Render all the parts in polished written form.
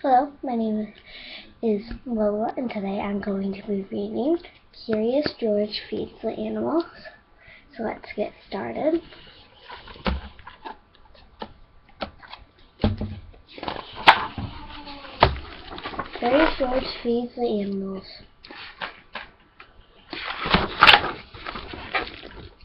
Hello, my name is Lola, and today I'm going to be reading Curious George Feeds the Animals. So let's get started. Curious George Feeds the Animals.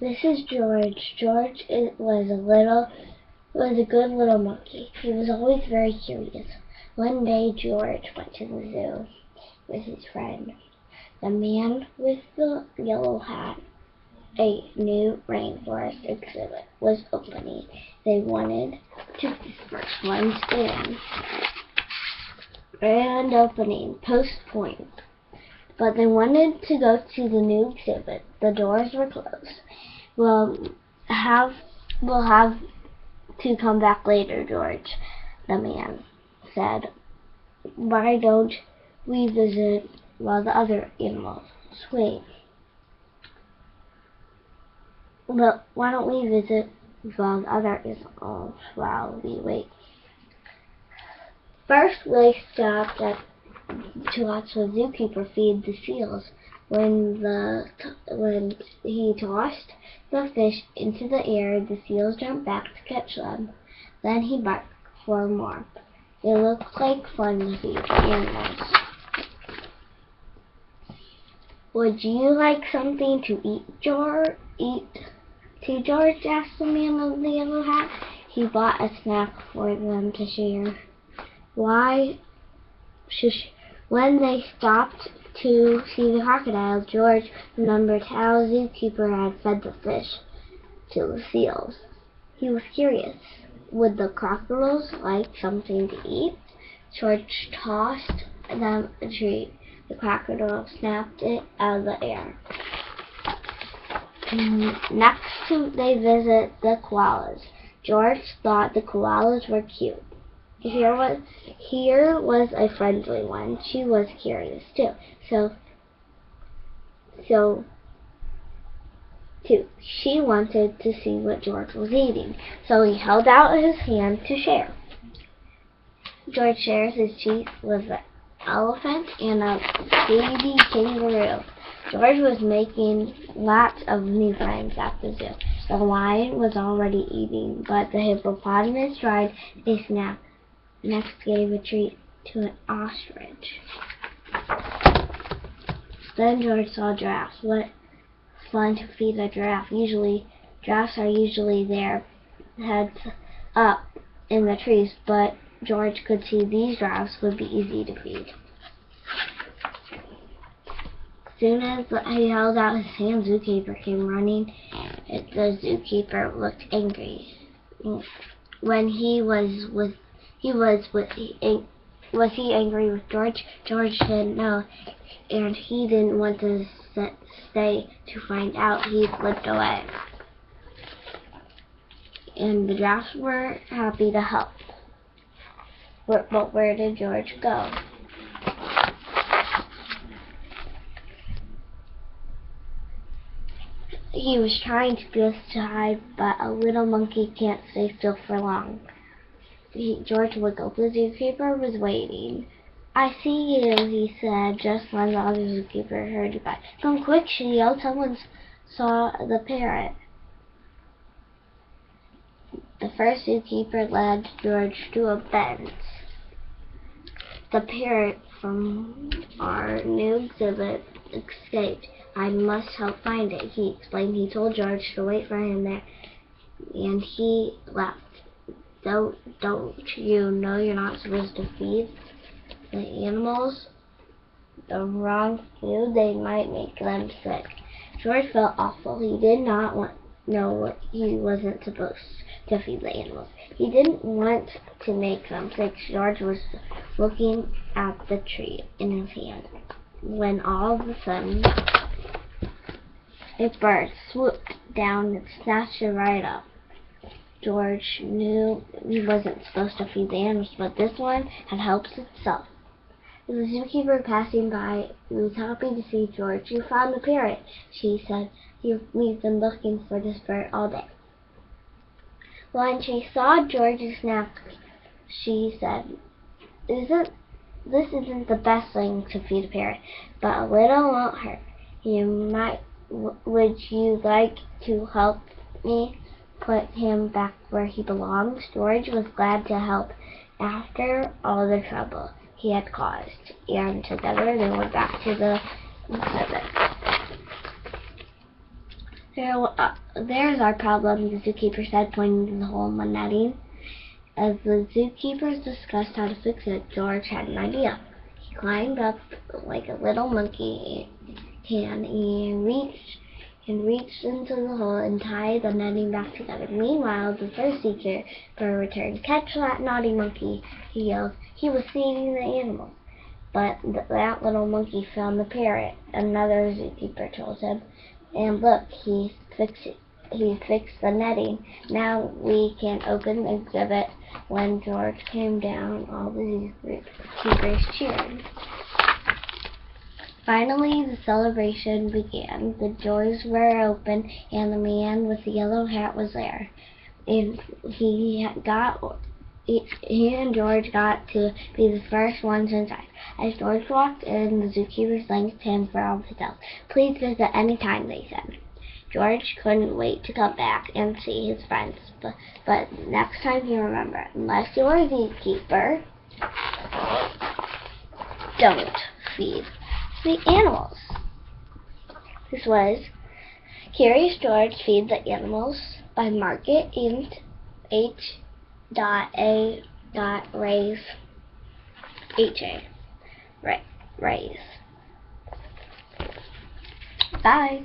This is George. George was a good little monkey. He was always very curious. One day George went to the zoo with his friend. The man with the yellow hat, a new rainforest exhibit, was opening. They wanted to be the first ones in. Grand opening, Post Point. But they wanted to go to the new exhibit. The doors were closed. We'll have to come back later, George, the man said. Why don't we visit while the other animals wait? But why don't we visit while the other animals while we wait? First, they stopped to watch the zookeeper feed the seals. When he tossed the fish into the air, the seals jumped back to catch them. Then he barked for more. It looked like fun to feed the animals. Would you like something to eat, George? George asked the man of the yellow hat. He bought a snack for them to share. When they stopped to see the crocodile, George remembered how the zookeeper had fed the fish to the seals. He was curious. Would the crocodiles like something to eat? George tossed them a treat. The crocodile snapped it out of the air. Next, they visit the koalas. George thought the koalas were cute. Here was a friendly one. She was curious too. She wanted to see what George was eating. So he held out his hand to share. George shares his treat with an elephant and a baby kangaroo. George was making lots of new friends at the zoo. The lion was already eating, but the hippopotamus tried a snack. Next gave a treat to an ostrich. Then George saw giraffes. What fun to feed a giraffe. Giraffes are usually their heads up in the trees, but George could see these giraffes would be easy to feed. As soon as he held out his hand, zookeeper came running. The zookeeper looked angry. When was he angry with George? George didn't know, and he didn't want to stay to find out. He slipped away. And the giraffes were happy to help. But where did George go? He was trying to hide, but a little monkey can't stay still for long. George wiggled. The zookeeper was waiting. I see you, he said, just when the other zookeeper heard goodbye. Come quick, she yelled. Someone saw the parrot. The first zookeeper led George to a fence. The parrot from our new exhibit escaped. I must help find it, he explained. He told George to wait for him there, and he left. Don't you know you're not supposed to feed the animals the wrong food? They might make them sick. George felt awful. He did not know he wasn't supposed to feed the animals. He didn't want to make them sick. George was looking at the tree in his hand when all of a sudden a bird swooped down and snatched it right up. George knew he wasn't supposed to feed the animals, but this one had helped itself. The zookeeper passing by was happy to see George. You found the parrot, she said. We've been looking for this bird all day. When she saw George's neck, she said, This isn't the best thing to feed a parrot, but a little won't hurt. Would you like to help me put him back where he belongs?" George was glad to help after all the trouble he had caused, and together they went back to the exhibit. There's our problem," the zookeeper said, pointing to the hole in the netting. As the zookeepers discussed how to fix it, George had an idea. He climbed up like a little monkey can and reached into the hole and tied the netting back together. Meanwhile, the first zookeeper returned. "Catch that naughty monkey," he yelled. "He was feeding the animals." But that little monkey found the parrot, another zookeeper told him. "And look, he fixed the netting. Now we can open the exhibit." When George came down, all the zookeepers cheered. Finally, the celebration began. The doors were open, and the man with the yellow hat was there. And he and George got to be the first ones inside. As George walked in, the zookeepers thanked him for all his help. "Please visit any time," they said. George couldn't wait to come back and see his friends, but next time he remembered, unless you're a zookeeper, don't feed the animals. This was Curious George Feed the Animals by Margaret and H.A. Rays. H.A. Rays. Bye.